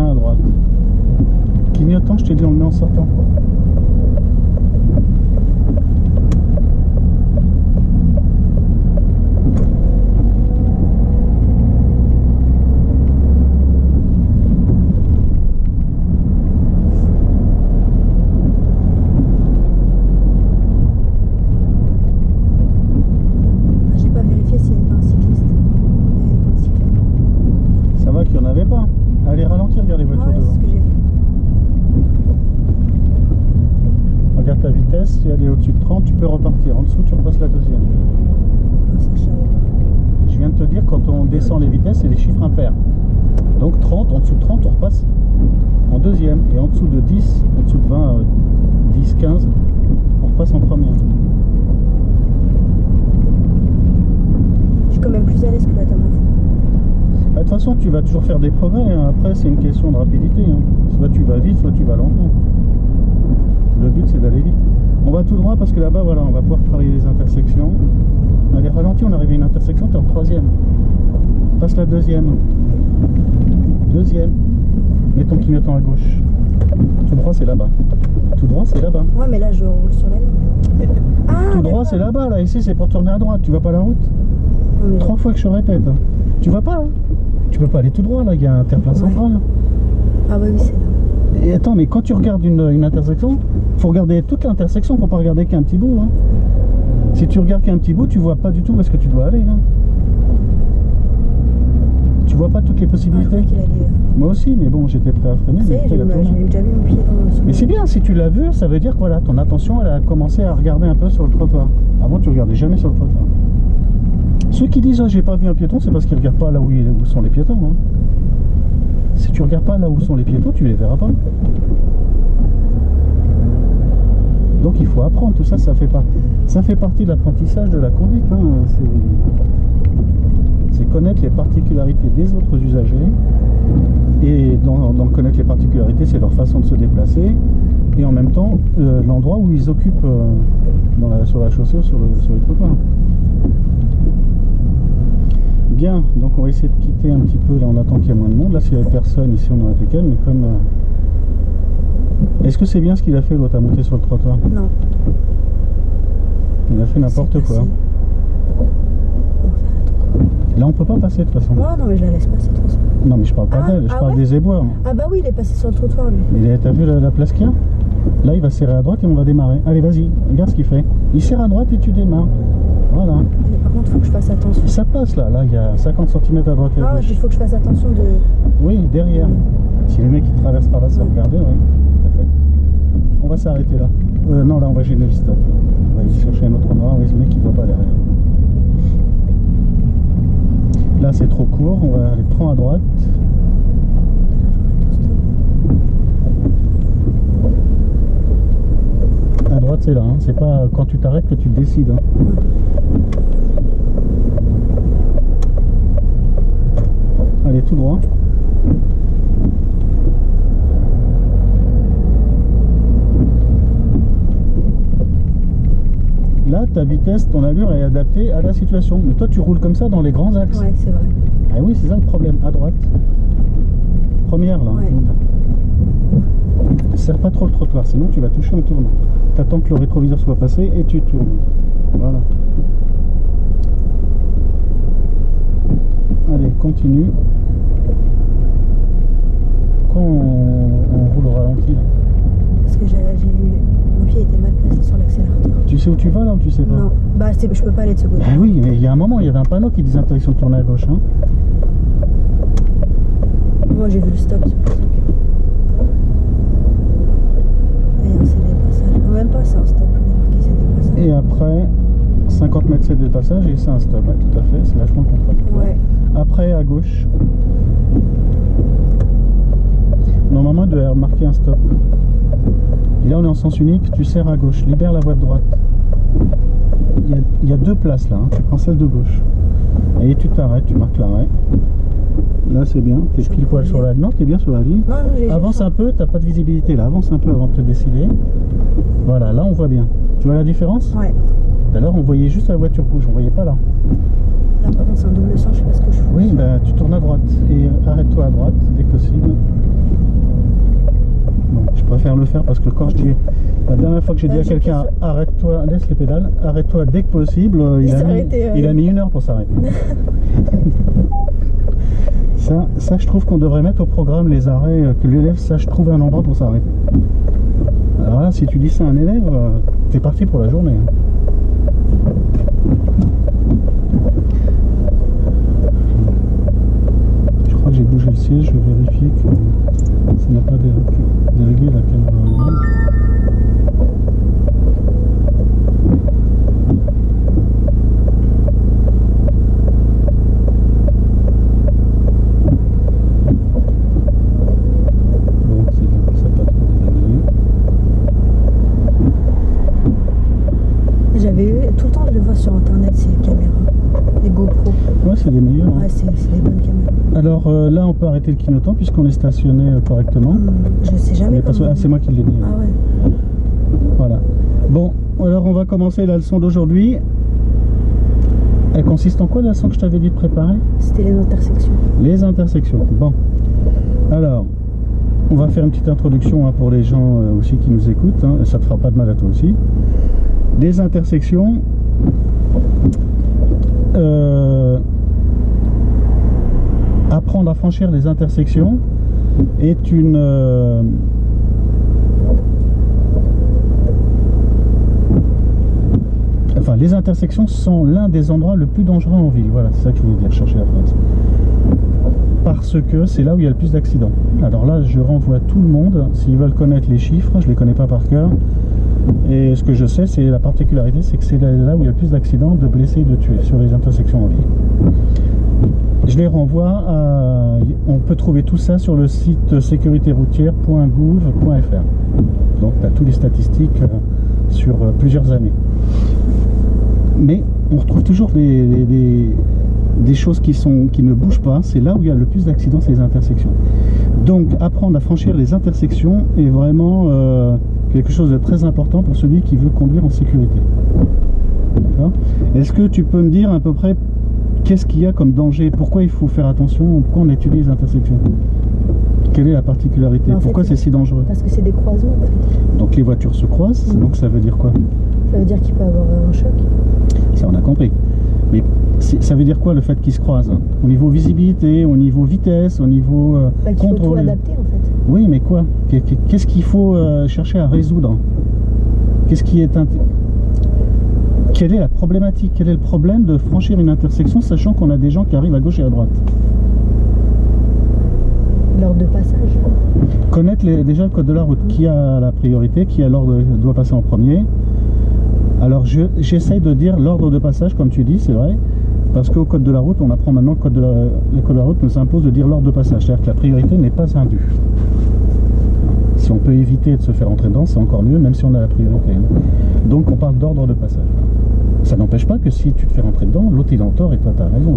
Tiens à droite. Clignotant, je t'ai dit, on le met en sortant. Si elle est au-dessus de 30, tu peux repartir. En dessous, tu repasses la deuxième. Je viens de te dire, quand on descend les vitesses, c'est des chiffres impairs. Donc 30, en dessous de 30, on repasse en deuxième. Et en dessous de 10, en dessous de 20, 10, 15, on repasse en première. Je suis quand même plus à l'aise que la dernière fois. De toute façon, tu vas toujours faire des progrès. Hein. Après, c'est une question de rapidité. Hein. Soit tu vas vite, soit tu vas lentement. Le but, c'est d'aller vite. On va tout droit parce que là-bas, voilà, on va pouvoir travailler les intersections. Allez, ralentis, on arrive à une intersection, tu es en troisième. Passe la deuxième. Deuxième. Mets ton clignotant à gauche. Tout droit, c'est là-bas. Tout droit, c'est là-bas. Ouais, mais là, je roule sur la ligne. Tout droit, c'est là-bas. Là, ici, c'est pour tourner à droite. Tu vas pas à la route. Oui, 3 fois que je répète. Tu vas pas, là. Tu peux pas aller tout droit, là. Il y a un terre-plein central. Ah bah oui, c'est là. Et attends, mais quand tu regardes une intersection, faut regarder toute l'intersection, faut pas regarder qu'un petit bout. Hein. Si tu regardes qu'un petit bout, tu vois pas du tout où est-ce que tu dois aller. Hein. Tu vois pas toutes les possibilités. Moi aussi, mais bon, j'étais prêt à freiner. Ça y est, j'ai déjà mis mon pied dans le... Mais c'est bien, si tu l'as vu, ça veut dire que voilà, ton attention, elle a commencé à regarder un peu sur le trottoir. Avant, tu regardais jamais sur le trottoir. Ceux qui disent, oh, j'ai pas vu un piéton, c'est parce qu'ils regardent pas là où sont les piétons. Hein. Si tu regardes pas là où sont les piétons, tu les verras pas. Donc il faut apprendre, tout ça, ça fait partie de l'apprentissage de la conduite. Hein. C'est connaître les particularités des autres usagers. Et dans connaître les particularités, c'est leur façon de se déplacer. Et en même temps, l'endroit où ils occupent sur la chaussée ou sur les trottoirs. Bien, donc on va essayer de quitter un petit peu, là on attend qu'il y ait moins de monde. Là s'il n'y avait personne, ici on aurait été calme, mais comme... Est-ce que c'est bien ce qu'il a fait l'autre à monter sur le trottoir? Non. Il a fait n'importe quoi. Là on peut pas passer de toute façon. Non, mais je la laisse passer de toute façon. Non mais je parle pas d'elle, je parle des éboueurs. Ah bah oui, il est passé sur le trottoir lui. Mais t'as vu la place qu'il y a? Là il va serrer à droite et on va démarrer. Allez vas-y, regarde ce qu'il fait. Il serre à droite et tu démarres. Voilà. Mais par contre, il faut que je fasse attention. Ça passe là, il y a 50 cm à droite et à gauche. Il faut que je fasse attention de... Oui, derrière. Si les mecs qui traversent par là sans regarder, oui, tout à fait. On va s'arrêter là. Non, là on va gêner le stop. On va aller chercher un autre endroit, oui, ce mec il voit pas derrière. Là c'est trop court, on va aller prendre à droite. À droite c'est là, hein. C'est pas quand tu t'arrêtes que tu décides. Hein. Allez tout droit. Là ta vitesse, ton allure est adaptée à la situation. Mais toi tu roules comme ça dans les grands axes. Ouais, c'est vrai. Ah oui, c'est ça le problème. À droite. Première là. Ouais. Serre pas trop le trottoir, sinon tu vas toucher en tournant. T'attends que le rétroviseur soit passé et tu tournes. Voilà. Allez, continue. Pourquoi on roule au ralenti là? Parce que j'ai vu... Mon pied était mal placé sur l'accélérateur. Tu sais où tu vas là ou tu sais pas? Non, bah je peux pas aller de ce côté. Bah oui, mais il y a un moment, il y avait un panneau qui disait interdiction de tourner à gauche. Hein. Moi j'ai vu le stop, c'est pour ça que... c'est des passages. Même pas, c'est un stop. C'est des passages. Et après, 50 mètres c'est des passages et c'est un stop. Ouais, tout à fait, c'est vachement complet. Ouais. Après, à gauche. Normalement, il doit marquer un stop. Et là, on est en sens unique, tu serres à gauche. Libère la voie de droite. Il y a deux places là, hein. Tu prends celle de gauche. Et tu t'arrêtes, tu marques l'arrêt. Là c'est bien, t'es pile poil sur la ligne. Non, t'es bien sur la ligne. Avance un peu, t'as pas de visibilité là. Avance un peu avant de te décider. Voilà, là on voit bien. Tu vois la différence? Ouais. Tout à l'heure on voyait juste la voiture rouge, on voyait pas là. Là par contre c'est un double sens, je sais pas ce que je fais. Oui, bah tu tournes à droite et arrête-toi à droite dès que possible. préfère le faire parce que quand je dis... La dernière fois que j'ai dit à quelqu'un arrête-toi, laisse les pédales, arrête-toi dès que possible, il a mis 1 heure pour s'arrêter. Ça, je trouve qu'on devrait mettre au programme les arrêts, que l'élève sache trouver un endroit pour s'arrêter. Alors là, si tu dis ça à un élève, t'es parti pour la journée. Je crois que j'ai bougé le siège, je vais vérifier que ça n'a pas déréglé la caméra. Tout le temps je le vois sur internet ces caméras, les GoPro. Ouais, c'est les meilleurs. Ouais, c'est des bonnes caméras. Alors là on peut arrêter le clignotant puisqu'on est stationné correctement. Je sais jamais comment... c'est moi qui l'ai mis. Ah ouais. Voilà. Bon, alors on va commencer la leçon d'aujourd'hui. Elle consiste en quoi la leçon que je t'avais dit de préparer? C'était les intersections. Les intersections, bon. Alors, on va faire une petite introduction pour les gens aussi qui nous écoutent. Ça te fera pas de mal à toi aussi. Des intersections, apprendre à franchir les intersections est une enfin, les intersections sont l'un des endroits le plus dangereux en ville. Voilà, c'est ça que je voulais dire, chercher la phrase. Parce que c'est là où il y a le plus d'accidents. Alors là, je renvoie tout le monde, s'ils veulent connaître les chiffres, je ne les connais pas par cœur. Et ce que je sais, c'est la particularité, c'est que c'est là où il y a le plus d'accidents, de blessés et de tués sur les intersections en ville. Je les renvoie à... On peut trouver tout ça sur le site sécuritéroutière.gouv.fr. Donc tu as toutes les statistiques sur plusieurs années. Mais on retrouve toujours des choses qui ne bougent pas. C'est là où il y a le plus d'accidents, c'est les intersections. Donc apprendre à franchir les intersections est vraiment quelque chose de très important pour celui qui veut conduire en sécurité. Est-ce que tu peux me dire à peu près qu'est-ce qu'il y a comme danger? Pourquoi il faut faire attention? Pourquoi on étudie les intersections? Quelle est la particularité? Pourquoi c'est si dangereux? Parce que c'est des croisements en fait. Donc les voitures se croisent, donc ça veut dire quoi? Ça veut dire qu'il peut y avoir un choc. Ça on a compris. Mais ça veut dire quoi le fait qu'ils se croisent? Au niveau visibilité, au niveau vitesse, au niveau contrôle? Il faut tout adapter en fait. Oui, mais quoi? Qu'est-ce qu'il faut chercher à résoudre? Qu'est-ce qui est... Quelle est la problématique? Quel est le problème de franchir une intersection sachant qu'on a des gens qui arrivent à gauche et à droite? L'ordre de passage. Connaître déjà le code de la route. Qui a la priorité? Qui a l'ordre doit passer en premier? Alors j'essaye de dire l'ordre de passage comme tu dis, c'est vrai, parce qu'au code de la route, on apprend maintenant que le code de la route nous impose de dire l'ordre de passage, c'est-à-dire que la priorité n'est pas indue. Si on peut éviter de se faire entrer dedans, c'est encore mieux, même si on a la priorité. Donc on parle d'ordre de passage. Ça n'empêche pas que si tu te fais rentrer dedans, l'autre il a tort et toi tu as raison.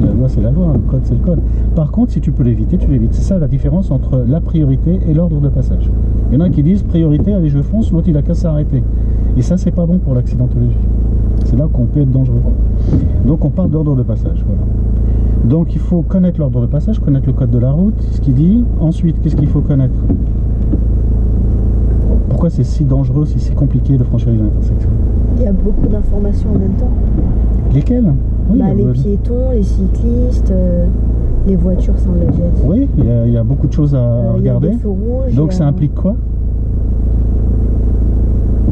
La loi c'est la loi, le code c'est le code. Par contre, si tu peux l'éviter, tu l'évites. C'est ça la différence entre la priorité et l'ordre de passage. Il y en a qui disent priorité, allez je fonce, l'autre il a qu'à s'arrêter. Et ça c'est pas bon pour l'accidentologie. C'est là qu'on peut être dangereux. Donc on parle d'ordre de passage. Voilà. Donc il faut connaître l'ordre de passage, connaître le code de la route, ce qu'il dit. Ensuite, qu'est-ce qu'il faut connaître? Pourquoi c'est si dangereux, si compliqué de franchir les intersections? Il y a beaucoup d'informations en même temps. Lesquelles? Oui, les piétons, les cyclistes, les voitures, ça on l'a déjà dit. Oui, il y a beaucoup de choses à regarder. Il y a des feux rouges, donc ça implique quoi?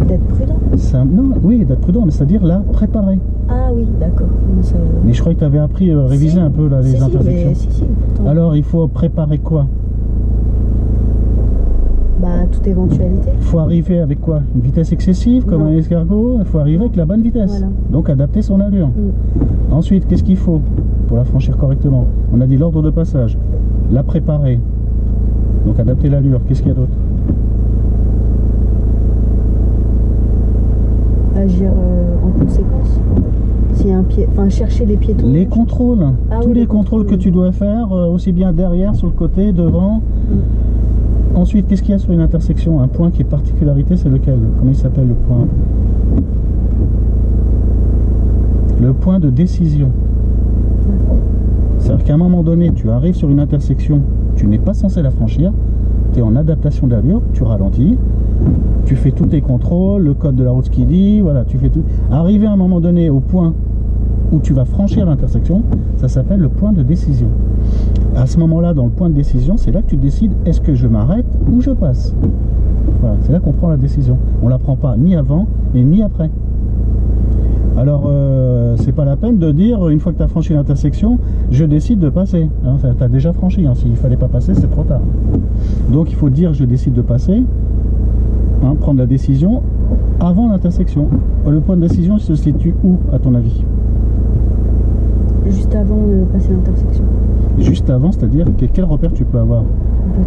D'être prudent. Non, oui, d'être prudent, mais c'est-à-dire là, préparer. Ah oui, d'accord. Mais je crois que tu avais appris à réviser un peu là, les intersections. Si, alors il faut préparer quoi? Toute éventualité. Il faut arriver avec quoi? Une vitesse excessive comme un escargot? Il faut arriver avec la bonne vitesse. Voilà. Donc adapter son allure. Ensuite, qu'est-ce qu'il faut pour la franchir correctement? On a dit l'ordre de passage. La préparer. Donc adapter l'allure. Qu'est-ce qu'il y a d'autre? Agir en conséquence. S'il y a un pied, chercher les piétons. Les contrôles. Tous les contrôles que tu dois faire, aussi bien derrière, sur le côté, devant. Ensuite, qu'est-ce qu'il y a sur une intersection? Un point qui est particularité, c'est lequel? Comment il s'appelle le point? Le point de décision. C'est-à-dire qu'à un moment donné, tu arrives sur une intersection, tu n'es pas censé la franchir, tu es en adaptation d'allure, tu ralentis, tu fais tous tes contrôles, le code de la route ce qu'il dit, voilà, tu fais tout. Arrivé à un moment donné au point où tu vas franchir l'intersection, ça s'appelle le point de décision. À ce moment-là, dans le point de décision, c'est là que tu décides, est-ce que je m'arrête ou je passe? Voilà, c'est là qu'on prend la décision. On ne la prend pas ni avant et ni après. Alors, c'est pas la peine de dire, une fois que tu as franchi l'intersection, je décide de passer. Hein, tu as déjà franchi, hein, s'il ne fallait pas passer, c'est trop tard. Donc il faut dire, je décide de passer, hein, prendre la décision avant l'intersection. Le point de décision se situe où, à ton avis? Juste avant de passer l'intersection. Juste avant, c'est-à-dire quel repère tu peux avoir?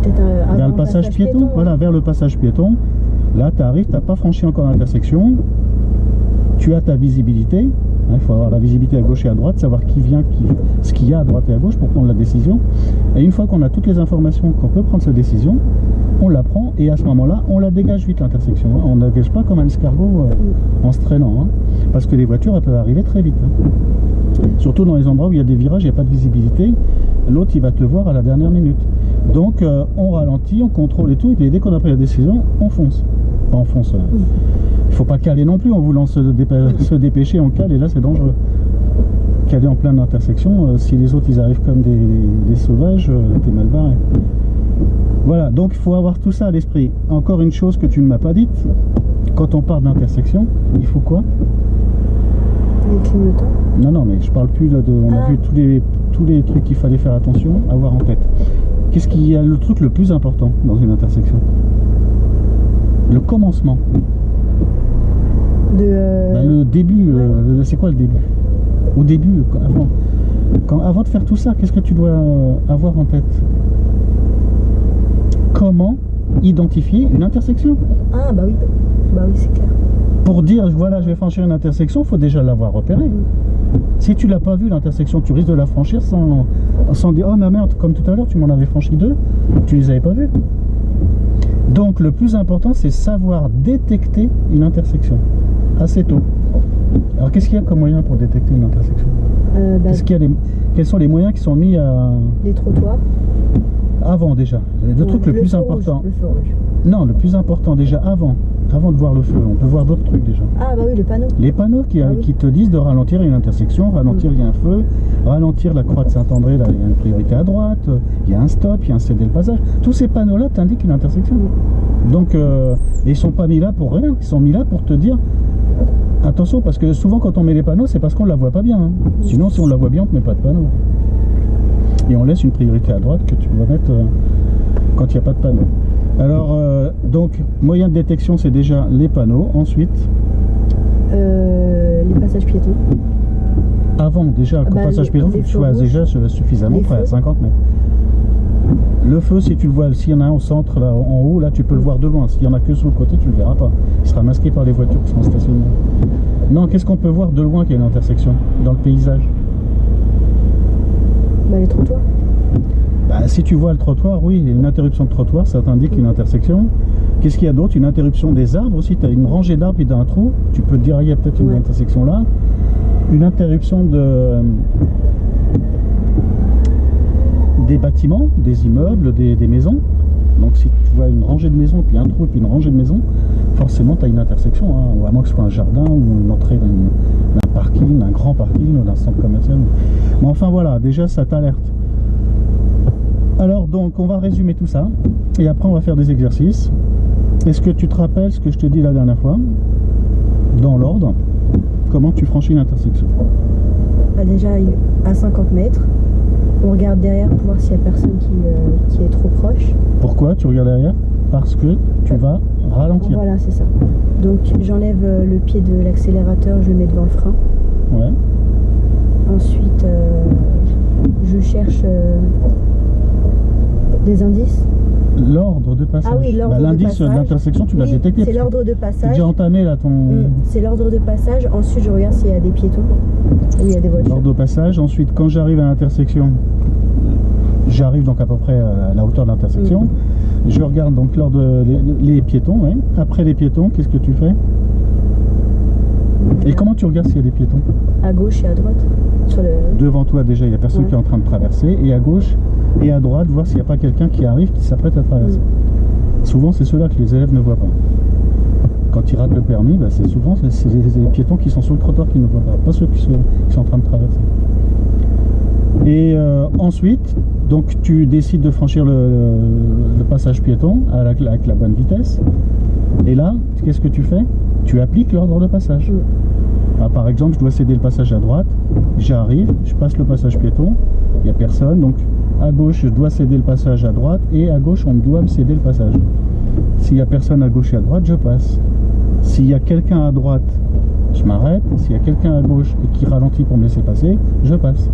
Peut-être vers le passage piéton. Voilà, vers le passage piéton. Là, tu arrives, tu n'as pas franchi encore l'intersection. Tu as ta visibilité. Il faut avoir la visibilité à gauche et à droite, savoir qui vient, ce qu'il y a à droite et à gauche pour prendre la décision. Et une fois qu'on a toutes les informations, qu'on peut prendre cette décision, on la prend et à ce moment-là, on la dégage vite l'intersection. Hein. On ne dégage pas comme un escargot en se traînant. Hein. Parce que les voitures, elles peuvent arriver très vite. Hein. Surtout dans les endroits où il y a des virages, il n'y a pas de visibilité. L'autre, il va te voir à la dernière minute. Donc, on ralentit, on contrôle et tout. Et dès qu'on a pris la décision, on fonce. Enfin, on fonce. Il faut pas caler non plus en voulant se dépêcher, on cale et là c'est dangereux. Caler en pleine intersection, si les autres ils arrivent comme des sauvages, t'es mal barré. Voilà, donc il faut avoir tout ça à l'esprit. Encore une chose que tu ne m'as pas dite, quand on part d'intersection, il faut quoi? Les clignotants. Non, mais je parle plus là de. On a vu tous les trucs qu'il fallait faire attention, avoir en tête. Qu'est-ce qu'il y a le truc le plus important dans une intersection? Le commencement. Le début, c'est quoi le début? Au début, avant de faire tout ça, qu'est-ce que tu dois avoir en tête? Comment identifier une intersection? Ah bah oui, c'est clair. Pour dire, voilà, je vais franchir une intersection, il faut déjà l'avoir repérée. Si tu l'as pas vu l'intersection, tu risques de la franchir sans dire, oh ma merde, comme tout à l'heure, tu m'en avais franchi deux, tu les avais pas vus. Donc le plus important, c'est savoir détecter une intersection assez tôt. Alors qu'est-ce qu'il y a comme moyen pour détecter une intersection? Quels sont les moyens qui sont mis à... Les trottoirs. Avant déjà. Le truc le plus important. Le feu rouge. Non, le plus important déjà avant de voir le feu. On peut voir d'autres trucs déjà. Ah bah oui, le panneau. Les panneaux qui te disent de ralentir une intersection, ralentir il y a un feu, ralentir la croix de Saint-André, là il y a une priorité à droite, il y a un stop, il y a un céder le passage. Tous ces panneaux-là t'indiquent une intersection. Donc ils sont pas mis là pour rien, ils sont mis là pour te dire attention, parce que souvent quand on met les panneaux, c'est parce qu'on la voit pas bien. Hein. Sinon si on la voit bien, on ne met pas de panneau. Et on laisse une priorité à droite que tu vas mettre quand il n'y a pas de panneau. Alors, donc, moyen de détection, c'est déjà les panneaux. Ensuite, les passages piétons. Avant, déjà, qu'au passage piéton, tu sois déjà suffisamment près à 50 mètres. Le feu, si tu le vois, s'il y en a un au centre, là, en haut, là, tu peux le voir de loin. S'il y en a que sur le côté, tu ne le verras pas. Il sera masqué par les voitures qui sont stationnées. Non, qu'est-ce qu'on peut voir de loin qu'il y a une intersection dans le paysage? Les trottoirs. Si tu vois le trottoir, oui, une interruption de trottoir, ça t'indique une intersection. Qu'est-ce qu'il y a d'autre? Une interruption des arbres aussi. Tu as une rangée d'arbres et d'un trou. Tu peux te dire, il y a peut-être une intersection là. Une interruption des bâtiments, des immeubles, des maisons. Donc si tu vois une rangée de maisons, puis un trou, puis une rangée de maisons, forcément tu as une intersection. Hein, ou à moins que ce soit un jardin ou une entrée d'un parking, d'un grand parking ou d'un centre commercial. Mais enfin voilà, déjà ça t'alerte. Alors donc on va résumer tout ça et après on va faire des exercices. Est-ce que tu te rappelles ce que je t'ai dit la dernière fois? Dans l'ordre, comment tu franchis une intersection? Déjà à 50 mètres, on regarde derrière pour voir s'il n'y a personne qui est trop proche. Pourquoi tu regardes derrière? Parce que tu vas ralentir. Voilà, c'est ça. Donc j'enlève le pied de l'accélérateur, je le mets devant le frein. Ouais. Ensuite, je cherche des indices. L'ordre de passage. Ah oui, l'ordre de l'indice passage. De l'intersection, tu l'as détecté. C'est l'ordre de passage. Tu as déjà entamé là ton... C'est l'ordre de passage. Ensuite, je regarde s'il y a des piétons ou il y a des voitures. L'ordre de passage. Ensuite, quand j'arrive à l'intersection, j'arrive donc à peu près à la hauteur de l'intersection. Je regarde donc l'ordre les piétons. Ouais. Après les piétons, qu'est-ce que tu fais? Et comment tu regardes s'il y a des piétons? À gauche et à droite. Devant toi déjà, il n'y a personne qui est en train de traverser. Et à gauche et à droite, voir s'il n'y a pas quelqu'un qui arrive, qui s'apprête à traverser. Souvent, c'est ceux-là que les élèves ne voient pas. Quand ils ratent le permis, bah, c'est souvent c'est les piétons qui sont sur le trottoir qui ne voient pas ceux qui sont en train de traverser. Et ensuite, donc tu décides de franchir le passage piéton avec la bonne vitesse. Et là, qu'est-ce que tu fais? Tu appliques l'ordre de passage. Ah, par exemple, je dois céder le passage à droite, j'arrive, je passe le passage piéton, il n'y a personne, donc à gauche, je dois céder le passage à droite, et à gauche, on doit me céder le passage. S'il n'y a personne à gauche et à droite, je passe. S'il y a quelqu'un à droite, je m'arrête. S'il y a quelqu'un à gauche et qui ralentit pour me laisser passer, je passe.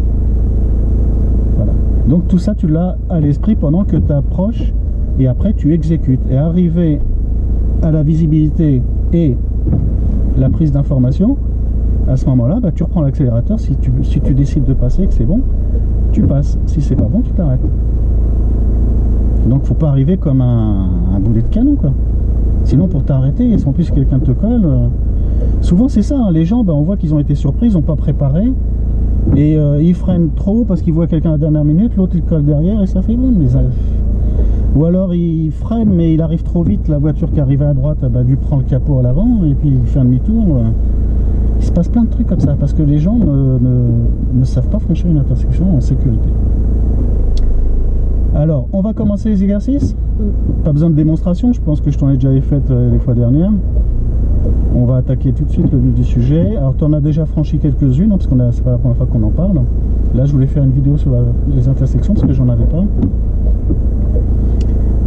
Voilà. Donc tout ça, tu l'as à l'esprit pendant que tu approches, et après tu exécutes. Et arrivé à la visibilité et la prise d'information, à ce moment-là, bah, tu reprends l'accélérateur. Si tu décides de passer et que c'est bon, tu passes. Si c'est pas bon, tu t'arrêtes. Donc faut pas arriver comme un boulet de canon, quoi. Sinon, pour t'arrêter, et en plus quelqu'un te colle, souvent c'est ça, hein, les gens, bah, on voit qu'ils ont été surpris, ils n'ont pas préparé, et ils freinent trop parce qu'ils voient quelqu'un à la dernière minute, l'autre il colle derrière et ça fait bon. Ou alors il freine mais il arrive trop vite, la voiture qui arrive à droite, bah, lui prend le capot à l'avant et puis il fait un demi-tour. Il se passe plein de trucs comme ça parce que les gens ne savent pas franchir une intersection en sécurité. Alors, on va commencer les exercices. Pas besoin de démonstration, je pense que je t'en ai déjà fait les fois dernières. On va attaquer tout de suite le vif du sujet. Alors, tu en as déjà franchi quelques-unes, hein, parce que c'est pas la première fois qu'on en parle. Là, je voulais faire une vidéo sur les intersections, parce que j'en avais pas.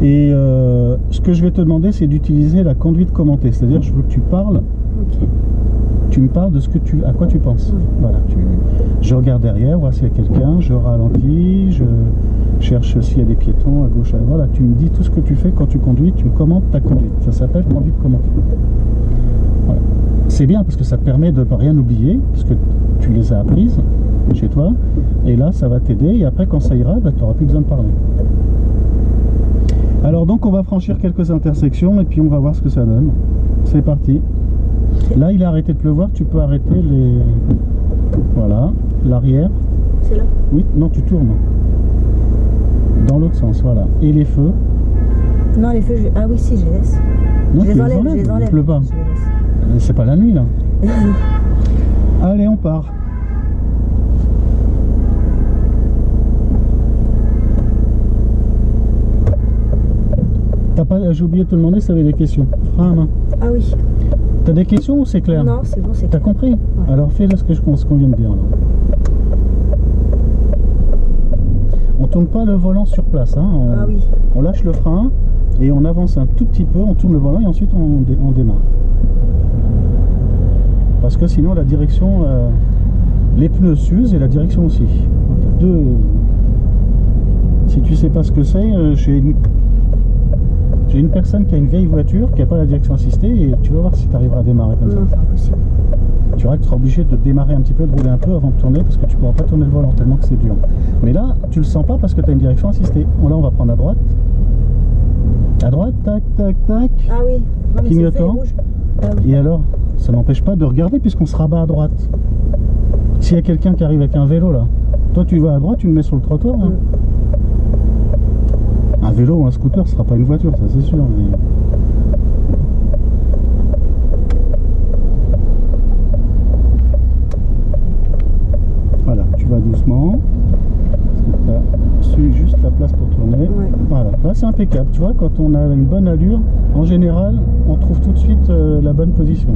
Et ce que je vais te demander, c'est d'utiliser la conduite commentée. C'est-à-dire, je veux que tu parles. Okay. Tu me parles de à quoi tu penses. Voilà, je regarde derrière, voir s'il y a quelqu'un, je ralentis, je cherche s'il y a des piétons à gauche, à droite. Voilà, tu me dis tout ce que tu fais quand tu conduis, tu me commentes ta conduite. Ça s'appelle conduite commentée. Voilà. C'est bien parce que ça te permet de ne rien oublier, parce que tu les as apprises chez toi, et là ça va t'aider, et après quand ça ira, bah, tu n'auras plus besoin de parler. Alors donc on va franchir quelques intersections et puis on va voir ce que ça donne. C'est parti. Là il a arrêté de pleuvoir, tu peux arrêter les... Voilà, l'arrière. C'est là? Oui, non tu tournes. Dans l'autre sens, voilà. Et les feux? Non, les feux, ah oui si, je les laisse. Non, je les enlève. Il pleut pas. C'est pas la nuit là. Allez, on part. J'ai oublié de te demander si tu avais des questions. Frein à main. Ah oui. T'as des questions ou c'est clair? Non, c'est bon, c'est clair. T'as compris? Ouais. Alors fais-le ce qu'on vient de dire. Alors. On tourne pas le volant sur place. Hein. Ah oui. On lâche le frein et on avance un tout petit peu, on tourne le volant et ensuite on démarre. Parce que sinon la direction, les pneus s'usent et la direction aussi. Si tu sais pas ce que c'est, j'ai une personne qui a une vieille voiture qui n'a pas la direction assistée et tu vas voir si tu arriveras à démarrer comme ça. Non, c'est impossible. Tu verras que tu seras obligé de démarrer un petit peu, de rouler un peu avant de tourner parce que tu ne pourras pas tourner le volant tellement que c'est dur. Mais là, tu le sens pas parce que tu as une direction assistée. Bon, là, on va prendre à droite. À droite, tac, tac, tac. Ah oui. Non, clignotant. Ah oui. Et alors, ça n'empêche pas de regarder puisqu'on se rabat à droite. S'il y a quelqu'un qui arrive avec un vélo là, toi tu vas à droite, tu le mets sur le trottoir. Hein. Un vélo ou un scooter, ce sera pas une voiture, ça c'est sûr. Mais... Voilà, tu vas doucement. Parce que tu as juste la place pour tourner. Ouais. Voilà, là c'est impeccable. Tu vois, quand on a une bonne allure, en général, on trouve tout de suite la bonne position.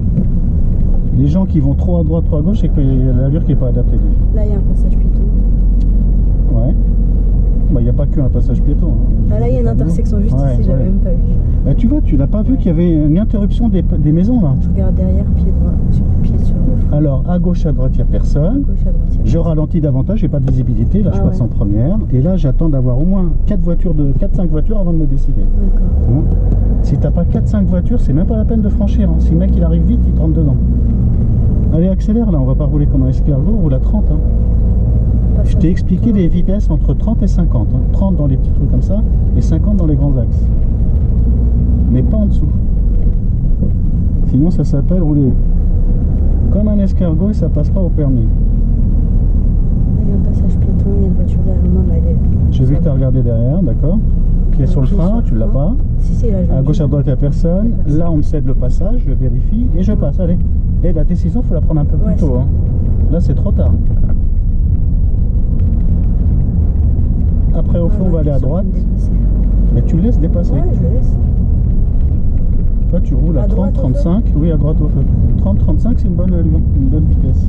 Les gens qui vont trop à droite, trop à gauche, c'est que l'allure qui n'est pas adaptée déjà. Là, il y a un passage piéton. Ouais. Bah, il n'y a pas qu'un passage piéton. Hein. Ah, là, il y a une intersection juste ici, j'avais même pas vu. Tu vois, tu n'as pas vu qu'il y avait une interruption des maisons là. Je regarde derrière, pied droit, pied sur le frein. Alors, à gauche, à droite, il n'y a personne. À gauche, à droite, je ralentis davantage, j'ai pas de visibilité. Là, je passe en première. Et là, j'attends d'avoir au moins 4-5 voitures avant de me décider. D'accord. Hein, si t'as pas 4-5 voitures, c'est même pas la peine de franchir. Hein. Si le mec il arrive vite, il te rentre dedans. Allez, accélère là, on va pas rouler comme un escargot, on roule à 30. Hein. Je t'ai expliqué les vitesses entre 30 et 50. Hein. 30 dans les petits trucs comme ça et 50 dans les grands axes. Mais pas en dessous. Sinon ça s'appelle rouler comme un escargot et ça passe pas au permis. Là, il y a un passage piéton, il y a une voiture derrière moi, mais elle est... J'ai vu que tu as regardé derrière, d'accord. Pied sur le frein, tu l'as pas. Si, là, je À gauche, à droite, il n'y a personne. Là, on me cède le passage, je vérifie et je passe. Allez. Et la décision, il faut la prendre un peu plus tôt. Hein. Là, c'est trop tard. Après, au fond, on va aller à droite. Mais tu le laisses dépasser. Ouais, je le laisse. Toi, tu roules à 30-35. Oui, à droite au feu. 30-35, c'est une bonne allure, une bonne vitesse.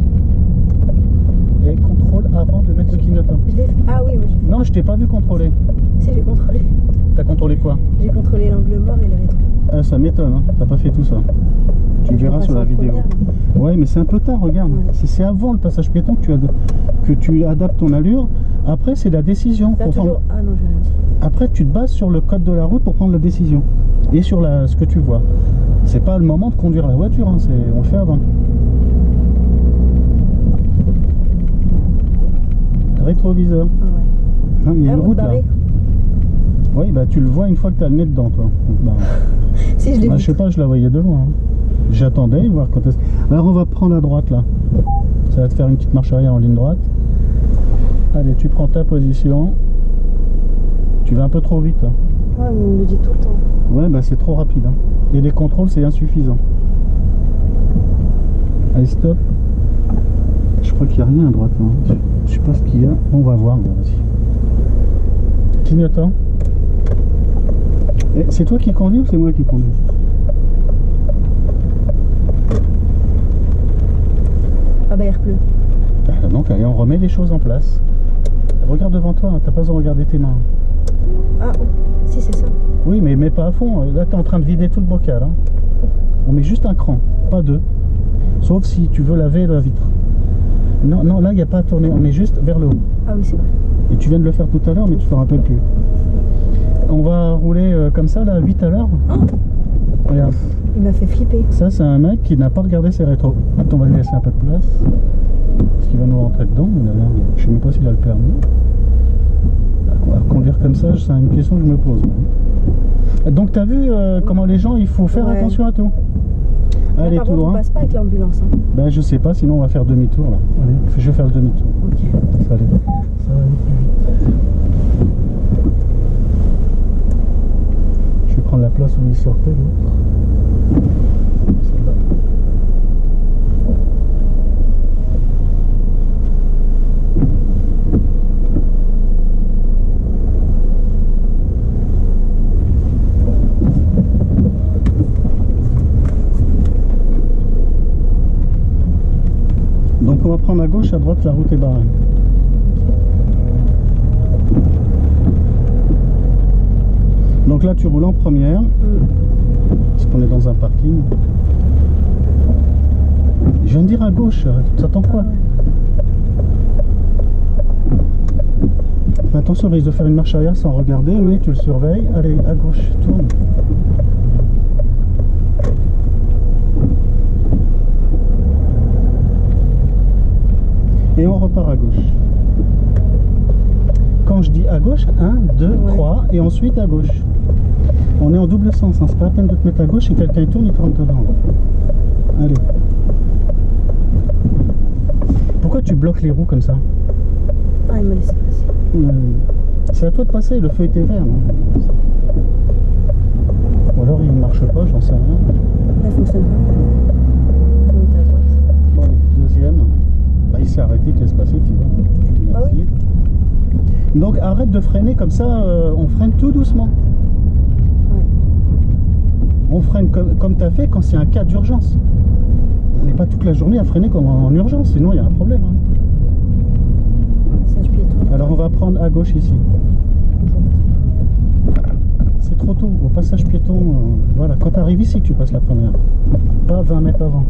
Et contrôle avant de mettre le clignotant. Ah oui, moi j'ai... Non, je t'ai pas vu contrôler. Si, j'ai contrôlé. T'as contrôlé quoi? J'ai contrôlé l'angle mort et le rétro. Ah, ça m'étonne, hein. T'as pas fait tout ça. Tu verras sur la vidéo. Ouais, mais c'est un peu tard, regarde. Ouais. C'est avant le passage piéton que tu adaptes ton allure. Après, c'est la décision. Là, toujours... Ah non, j'ai rien dit. Après, tu te bases sur le code de la route pour prendre la décision. Et sur ce que tu vois. C'est pas le moment de conduire la voiture, hein. On le fait avant. Rétroviseur. Ah ouais. Non, il y a une route là. Oui, bah tu le vois une fois que tu as le nez dedans, toi. Donc, bah, si, je l'ai vu. Je sais pas, je la voyais de loin. Hein. J'attendais, voir quand est-ce... Alors on va prendre à droite là. Ça va te faire une petite marche arrière en ligne droite. Allez, tu prends ta position. Tu vas un peu trop vite. Hein. Ouais, mais on me le dit tout le temps. Ouais, bah c'est trop rapide. Hein. Et les contrôles, c'est insuffisant. Allez, stop. Je crois qu'il n'y a rien à droite. Hein. Je sais pas ce qu'il y a. On va voir. Vas-y. Clignotant. C'est toi qui conduis ou c'est moi qui conduis? Ah bah il pleut. Donc allez, on remet les choses en place. Regarde devant toi, hein. T'as pas besoin de regarder tes mains. Ah, si c'est ça. Oui, mais mets pas à fond. Là, t'es en train de vider tout le bocal. Hein. On met juste un cran, pas deux. Sauf si tu veux laver la vitre. Non, non, là, il n'y a pas à tourner. On met juste vers le haut. Ah oui, c'est vrai. Et tu viens de le faire tout à l'heure, mais tu te rappelles plus. On va rouler comme ça, là, 8 à l'heure. Oh, regarde. Il m'a fait flipper. Ça, c'est un mec qui n'a pas regardé ses rétros. Attends, on va lui laisser un peu de place. Parce qu'il va nous rentrer dedans. Je sais même pas s'il a le permis. Alors, conduire comme ça, c'est une question que je me pose. Donc, tu as vu comment les gens, il faut faire attention à tout. Allez, tout droit. On passe pas avec l'ambulance. Hein. Ben, je sais pas, sinon on va faire demi-tour là. Allez, je vais faire le demi-tour. Ok. Ça va aller plus vite. Je vais prendre la place où il sortait l'autre. Celle-là. Donc on va prendre à gauche, à droite, la route est barrée. Donc là tu roules en première, parce qu'on est dans un parking. Je viens de dire à gauche, t'attends quoi? Fais attention, on risque de faire une marche arrière sans regarder, oui tu le surveilles. Allez, à gauche, tourne. Et on repart à gauche. Quand je dis à gauche, 1, 2, 3 et ensuite à gauche. On est en double sens, hein. C'est pas la peine de te mettre à gauche et quelqu'un tourne, il te rentre dedans. Là. Allez. Pourquoi tu bloques les roues comme ça? Ah, il m'a laissé passer. C'est à toi de passer, le feu était vert. Non? Ou alors il ne marche pas, j'en sais rien. Là, il fonctionne pas. Il est à droite. Bon, allez, deuxième. Bah, il s'est arrêté, il te laisse passer, tu vois. Ah oui. Donc arrête de freiner comme ça, on freine tout doucement. Ouais. On freine comme tu as fait quand c'est un cas d'urgence. On n'est pas toute la journée à freiner comme en urgence, sinon il y a un problème. Hein. Passage piéton. Alors on va prendre à gauche ici. C'est trop tôt, au passage piéton, voilà, quand tu arrives ici que tu passes la première. Pas 20 mètres avant.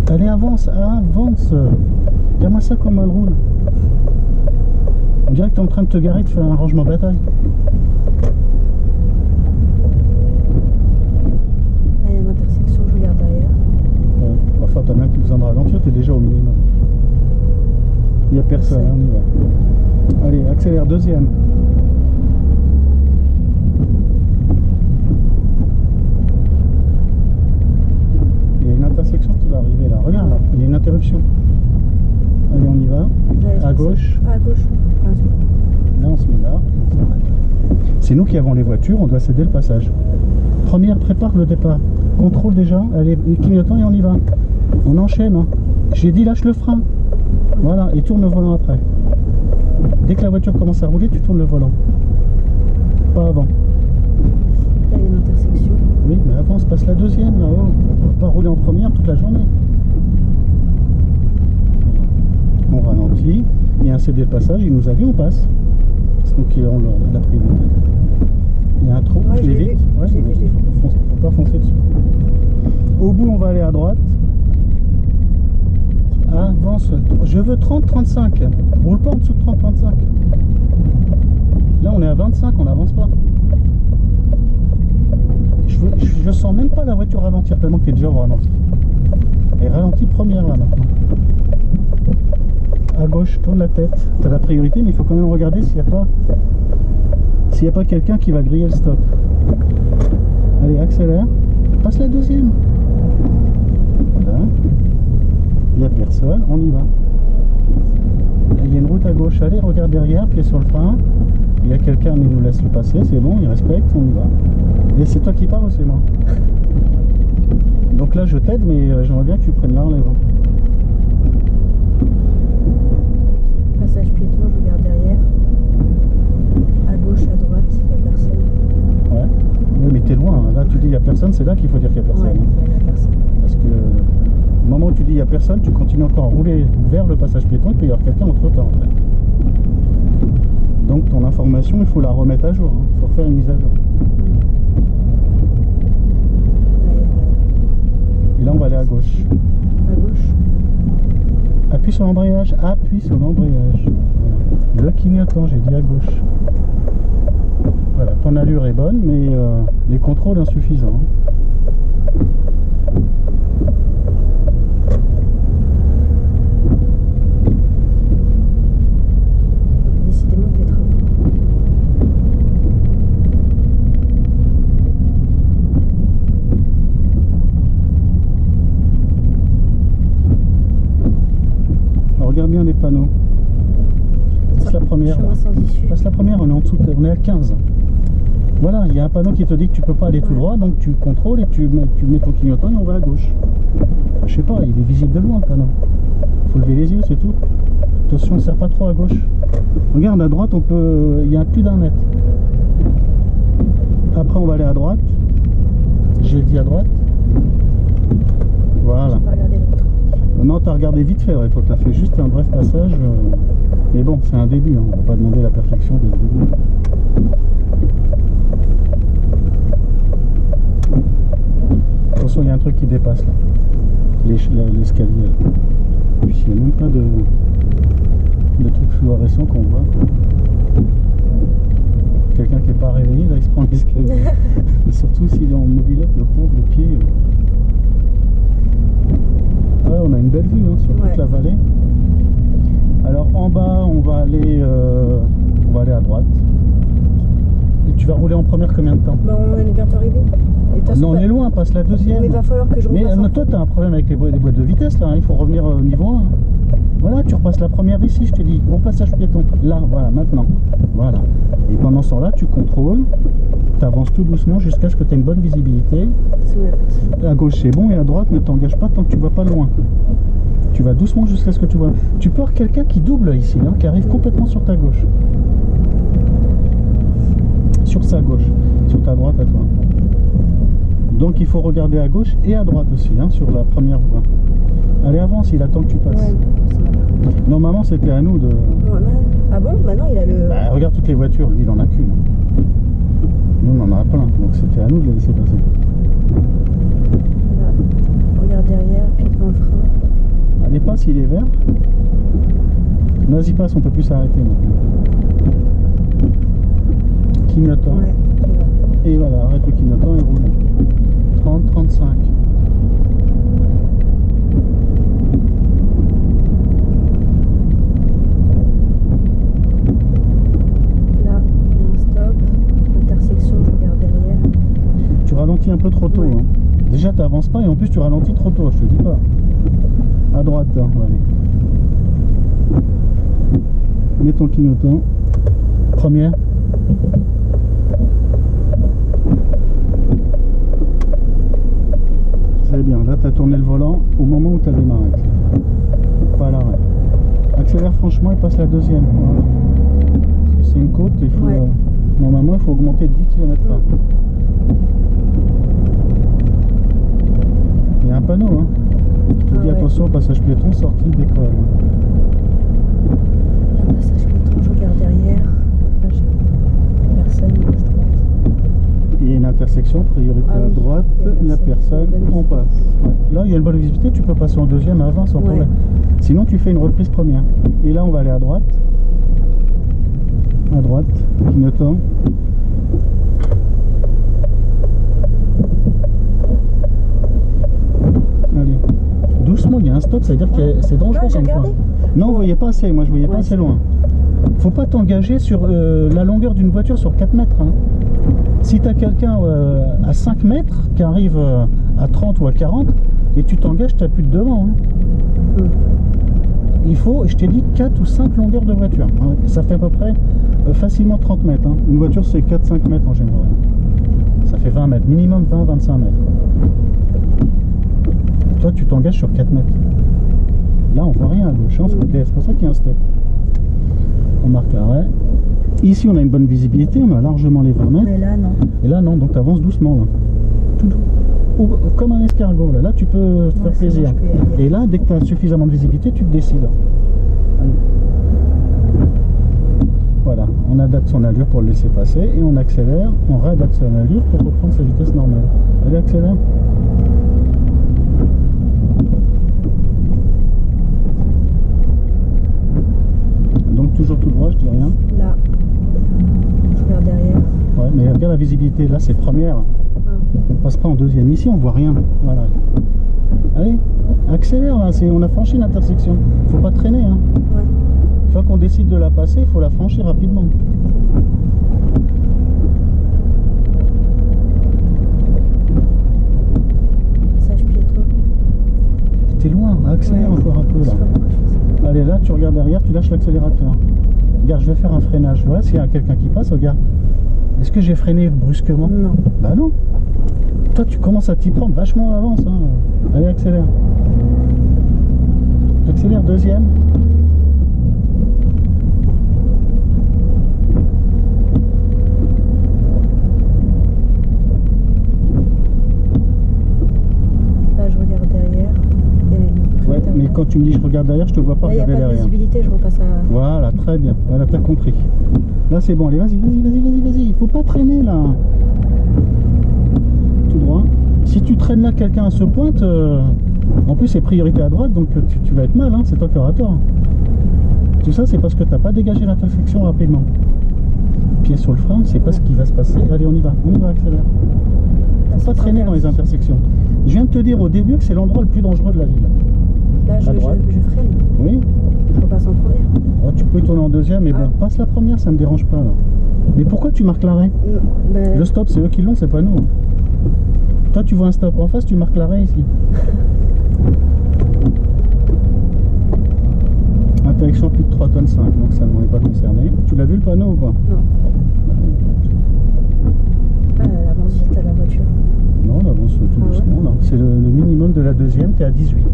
Allez, avance, avance. Regarde-moi ça comme elle roule. On dirait que tu es en train de te garer, de faire un rangement bataille. Là, il y a une intersection, je regarde derrière. Enfin, tu n'as même plus besoin de ralentir, tu es déjà au minimum. Il n'y a personne, on y va. Allez, accélère, deuxième. Il y a une intersection qui va arriver là. Regarde là, il y a une interruption. Allez, on y va. Là, à gauche. À gauche. Là, on se met là. C'est nous qui avons les voitures, on doit céder le passage. Première, prépare le départ. Contrôle déjà, allez, clignotant et on y va. On enchaîne. Hein. J'ai dit lâche le frein. Voilà, et tourne le volant après. Dès que la voiture commence à rouler, tu tournes le volant. Pas avant. Là, il y a une intersection. Oui, mais avant, on se passe la deuxième là-haut. On va pas rouler en première toute la journée. On ralentit. Il y a un cédé de passage, il nous a vu, on passe. C'est nous qui avons la priorité. Il y a un trou, Ouais, tu les vite. Ouais, faut pas foncer dessus. Au bout, on va aller à droite. Avance. Je veux 30-35. Roule pas en dessous de 30-35. Là, on est à 25, on n'avance pas. Je sens même pas la voiture ralentir tellement que tu es déjà au ralenti. Elle ralentit première là maintenant. À gauche, tourne la tête. Tu as la priorité, mais il faut quand même regarder s'il n'y a pas quelqu'un qui va griller le stop. Allez, accélère. Passe la deuxième. Voilà. Il n'y a personne, on y va. Il y a une route à gauche. Allez, regarde derrière, pied sur le frein. Il y a quelqu'un, mais il nous laisse le passer. C'est bon, il respecte, on y va. Et c'est toi qui parles ou c'est moi? Donc là, je t'aide, mais j'aimerais bien que tu prennes la relève. Passage piéton, je regarde derrière. À gauche, à droite, il n'y a personne. Ouais. Oui, mais t'es loin. Hein. Là, tu dis il n'y a personne, c'est là qu'il faut dire qu'il n'y a personne. Ouais, Hein. il n'y a personne. Parce que au moment où tu dis il n'y a personne, tu continues encore à rouler vers le passage piéton, il peut y avoir quelqu'un entre temps. En fait. Donc ton information, il faut la remettre à jour. Il faut refaire une mise à jour. Et là, on va aller à gauche. À gauche. Appuie sur l'embrayage. Appuie sur l'embrayage. Voilà. Le clignotant, j'ai dit à gauche. Voilà, ton allure est bonne, mais les contrôles insuffisants. Décidément que les travaux. Alors, regarde bien les panneaux. Passe la première. Chemin sans issue. Passe la première, on est en dessous, on est à 15. Voilà, il y a un panneau qui te dit que tu peux pas aller tout droit, donc tu contrôles et tu mets ton clignotant et on va à gauche. Je sais pas, il est visible de loin le panneau. Faut lever les yeux, c'est tout. Attention, il ne sert pas trop à gauche. Regarde, à droite, on peut. Il y a plus d'un mètre. Après, on va aller à droite. J'ai dit à droite. Voilà. J'ai pas regardé l'autre. Non, tu as regardé vite fait, ouais. Toi, tu as fait juste un bref passage. Mais bon, c'est un début, hein. On va pas demander la perfection dès le début. Attention, il y a un truc qui dépasse là. L'escalier. Et puis il n'y a même pas de truc fluorescent qu'on voit. Quelqu'un qui n'est pas réveillé, là il se prend l'escalier. Mais surtout s'il est en mobilette, le pauvre, le pied. Ah, on a une belle vue hein, sur toute la vallée. Alors en bas, on va aller à droite. Et tu vas rouler en première combien de temps? Bah, on est bientôt arrivé. Non, on est loin, passe la deuxième. Mais il va falloir que je repasse. Mais toi, tu as un problème avec les boîtes de vitesse là, hein. Il faut revenir au niveau 1. Hein. Voilà, tu repasses la première ici, je te dis, au passage piéton. Là, voilà, maintenant. Voilà. Et pendant ce temps-là, tu contrôles, tu avances tout doucement jusqu'à ce que tu aies une bonne visibilité. À gauche, c'est bon, et à droite, ne t'engage pas tant que tu ne vois pas loin. Tu vas doucement jusqu'à ce que tu vois. Tu peux avoir quelqu'un qui double ici, hein, qui arrive complètement sur ta gauche. Sur sa gauche, sur ta droite à toi. Donc il faut regarder à gauche et à droite aussi, hein, sur la première voie. Allez, avance, il attend que tu passes. Ouais, normalement, c'était à nous de... Ah bon? Bah non, il a le... Bah, regarde toutes les voitures, lui, il en a qu'une. Nous, on en a plein, donc c'était à nous de les laisser passer. Voilà. Regarde derrière, puis dans le frein. Allez, passe, il est vert. Vas-y, passe, on peut plus s'arrêter maintenant. Clignotant. Ouais, et voilà, arrête le clignotant et roule. 30, 35. Là, il y a un stop. Intersection, je regarde derrière. Tu ralentis un peu trop tôt. Ouais. Hein. Déjà, tu n'avances pas et en plus, tu ralentis trop tôt, je te dis pas. À droite, hein, on va aller. Mets ton clignotant. Première. tu as tourné le volant au moment où tu as démarré. Pas à l'arrêt. Accélère franchement et passe la deuxième. Voilà. C'est une côte, il faut, Ouais. normalement il faut augmenter de 10 km/h. Il y a un panneau, hein. Qui dit ouais. attention au passage piéton, sortie d'école. Un passage piéton, je regarde derrière. Là, j'ai personne, il reste droite. Il y a une intersection, priorité Ah à oui, droite, il n'y a personne, on passe. Ouais. Là, il y a une bonne visibilité, tu peux passer en deuxième à 20 sans Ouais. problème. Sinon, tu fais une reprise première. Et là, on va aller à droite. À droite, clignotant. Allez. Doucement, il y a un stop, ça veut dire que c'est dangereux Ouais, j'ai comme coin. regardé. Non, vous voyez pas assez, moi je voyais pas Ouais, assez c'est loin. Faut pas t'engager sur la longueur d'une voiture sur 4 mètres. Hein. Si tu as quelqu'un à 5 mètres qui arrive à 30 ou à 40 et tu t'engages, tu n'as plus de devant. Hein. Il faut, je t'ai dit, 4 ou 5 longueurs de voiture. Hein. Ça fait à peu près facilement 30 mètres. Hein. Une voiture, c'est 4-5 mètres en général. Ça fait 20 mètres, minimum 20-25 mètres. Et toi, tu t'engages sur 4 mètres. Là, on voit rien à gauche. Hein, c'est pour ça qu'il y a un stop. On marque l'arrêt. Ici, on a une bonne visibilité, on a largement les 20 mètres. Mais là, non. Et là, non, donc tu avances doucement. Là. Tout doux. Ou, comme un escargot. Là, tu peux te faire c'est plaisir. bon, je peux y aller. Et là, dès que tu as suffisamment de visibilité, tu te décides. Allez. Voilà, on adapte son allure pour le laisser passer et on accélère, on réadapte son allure pour reprendre sa vitesse normale. Allez, accélère. Donc toujours tout droit, je dis rien. Là, je regarde derrière. Ouais, mais regarde la visibilité, là c'est première. On passe pas en deuxième. Ici on voit rien. Voilà. Allez, accélère là, on a franchi l'intersection. Faut pas traîner. Hein. Ouais. Une fois qu'on décide de la passer, il faut la franchir rapidement. Passage piéton. T'es loin, accélère Ouais. encore un peu Je sais là. pas pourquoi je fais ça. Allez, là tu regardes derrière, tu lâches l'accélérateur. Regarde, je vais faire un freinage. Voilà, s'il y a quelqu'un qui passe, regarde. Est-ce que j'ai freiné brusquement? Non. Bah non. Toi, tu commences à t'y prendre vachement en avance. Hein. Allez, accélère. Accélère, deuxième. Là, je regarde derrière. Il y a une Ouais, priorité à mais droite. quand tu me dis je regarde derrière, je te vois pas Là, il n'y a regarder pas de derrière. visibilité, je repasse à... Voilà, très bien. Voilà, t'as compris. Là, c'est bon. Allez, vas-y. Il faut pas traîner là. Tout droit. Si tu traînes là, quelqu'un se pointe. En plus, c'est priorité à droite, donc tu vas être mal. Hein, c'est toi qui auras tort. Tout ça, c'est parce que t'as pas dégagé l'intersection rapidement. Pied sur le frein, c'est pas ce qui va se passer. Allez, on y va, accélère. Là, Faut pas c'est traîner dans les intersections. Je viens de te dire au début que c'est l'endroit le plus dangereux de la ville. Là, À droite. je freine. Oui. Je repasse en première. Oh, tu peux tourner en deuxième, mais bon, Ah. passe la première, ça me dérange pas là. Mais pourquoi tu marques l'arrêt? Non, ben, Le stop, c'est eux qui l'ont, c'est pas nous. Toi, tu vois un stop en face, tu marques l'arrêt ici. Intersection plus de 3 tonnes 5, donc ça ne m'en est pas concerné. Tu l'as vu le panneau ou pas? non. Ah, elle avance vite à la voiture. Non, on avance tout Ah ouais. doucement là. C'est le minimum de la deuxième, tu es à 18.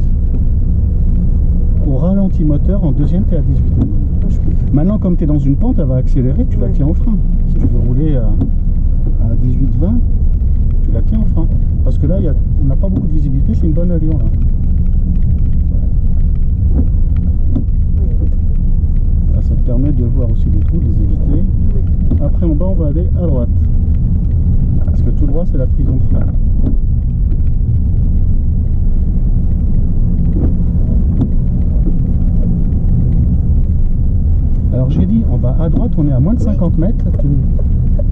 Au ralenti moteur, en deuxième, tu es à 18. Franchement. Maintenant, comme tu es dans une pente, elle va accélérer, tu la Ouais. tiens au frein. Si tu veux rouler à 18-20, tu la tiens au frein. Parce que là, on n'a pas beaucoup de visibilité, c'est une bonne allure là. Ouais, il y a des trous. Là, ça te permet de voir aussi les trous, de les éviter. Après, en bas, on va aller à droite. Parce que tout droit, c'est la prison de frein. Alors, j'ai dit, on va à droite, on est à moins de 50 mètres.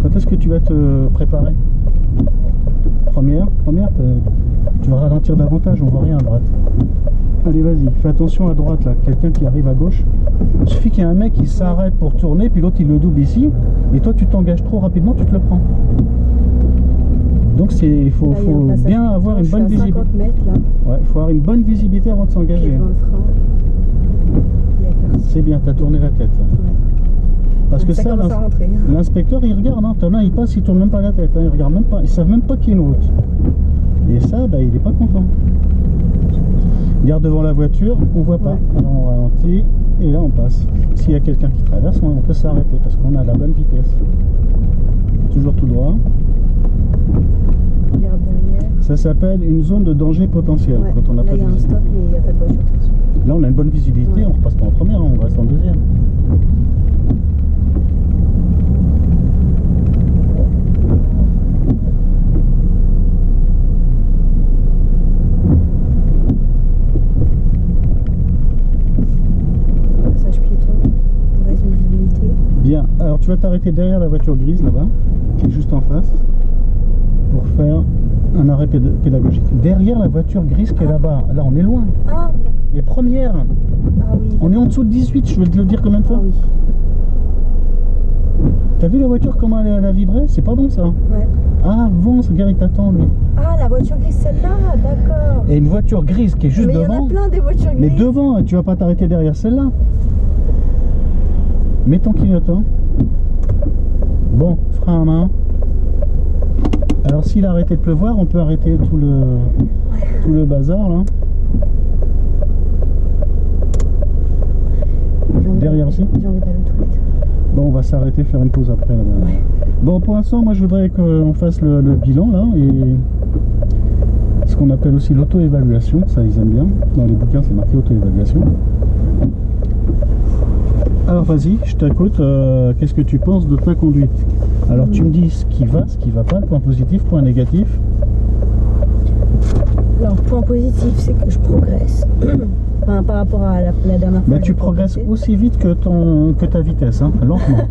Quand est-ce que tu vas te préparer? Première, tu vas ralentir davantage, on voit rien à droite. Allez, vas-y, fais attention à droite là, quelqu'un qui arrive à gauche. Il suffit qu'il y ait un mec qui s'arrête pour tourner, puis l'autre il le double ici, et toi tu t'engages trop rapidement, tu te le prends. Donc il faut, Là, il y a un passage bien piéton, avoir une je suis bonne à visibilité. 50 mètres là. Ouais, il faut avoir une bonne visibilité avant de Pied s'engager. devant le frein. Il y a personne. C'est bien, t'as tourné la tête. Ouais. Parce que ça ça, commence à rentrer. l'inspecteur il regarde, hein. T'en as, il passe, il tourne même pas la tête, hein. Il regarde même pas, ils savent même pas qu'il y a une route. Et ça, bah, il n'est pas content. Regarde devant la voiture, on voit pas. Ouais. Là, on ralentit et là on passe. S'il y a quelqu'un qui traverse, on peut s'arrêter parce qu'on a la bonne vitesse. Toujours tout droit. Regarde derrière. Ça s'appelle une zone de danger potentiel. Ouais. Quand on n'a Là, pas il y de a un visibilité. stop, mais il n'y a pas de voiture. De toute façon. Là, on a une bonne visibilité, Ouais. on repasse pas en première, on reste en deuxième. Passage piéton, mauvaise visibilité. Bien, alors tu vas t'arrêter derrière la voiture grise là-bas, qui est juste en face, pour faire un arrêt pédagogique. Derrière la voiture grise qui est là-bas, là on est loin. Ah, Les premières, ah oui. on est en dessous de 18, je vais te le dire combien de fois. Ah oui. T'as vu la voiture comment elle a vibré? C'est pas bon ça. Ouais. Ah, avance, gars il t'attend lui. Ah, la voiture grise, celle-là, d'accord. Et une voiture grise qui est juste Mais il y en devant. a plein des voitures grises. Mais devant, tu vas pas t'arrêter derrière celle-là. Mets ton clignotant. Bon, frein à main. Alors s'il a arrêté de pleuvoir, on peut arrêter tout le bazar là. Derrière aussi. J'ai envie d'aller aux toilettes. Bon, on va s'arrêter, faire une pause après là-bas. Ouais. Bon, pour l'instant, moi je voudrais qu'on fasse le bilan là et ce qu'on appelle aussi l'auto-évaluation. Ça, ils aiment bien. Dans les bouquins, c'est marqué auto-évaluation. Alors vas-y, je t'écoute. Qu'est-ce que tu penses de ta conduite? Alors tu me dis ce qui va pas, le point positif, point négatif. Alors, point positif, c'est que je progresse. Enfin, par rapport à la dernière fois. Mais que tu j'ai progresses progressé. aussi vite que ta vitesse, hein, lentement.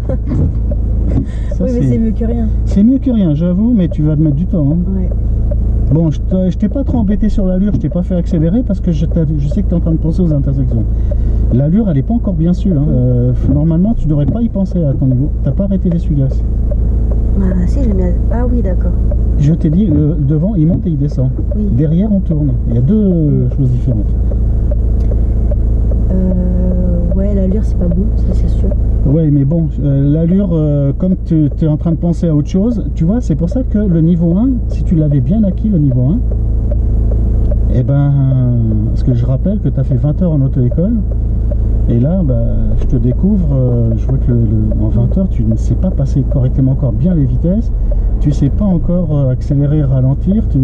Ça, Oui, mais c'est mieux que rien. c'est mieux que rien, j'avoue, mais tu vas te mettre du temps. Hein. Ouais. Bon, je t'ai pas trop embêté sur l'allure, je t'ai pas fait accélérer parce que je sais que tu es en train de penser aux intersections. L'allure, elle n'est pas encore bien sûre. Hein. Normalement, tu devrais pas y penser à ton niveau. T'as pas arrêté l'essuie-glace. Ah, si, j'ai mis. Ah oui, d'accord. Je t'ai dit, devant, il monte et il descend. Oui. Derrière, on tourne. Il y a deux choses différentes. Ouais, l'allure, c'est pas bon, ça c'est sûr. Ouais, mais bon, l'allure, comme tu es en train de penser à autre chose, tu vois, c'est pour ça que le niveau 1, si tu l'avais bien acquis, le niveau 1, eh ben, parce que je rappelle que tu as fait 20 heures en auto-école, et là, bah, je te découvre, je vois que en 20 heures, tu ne sais pas passer correctement encore bien les vitesses, tu sais pas encore accélérer, ralentir, tu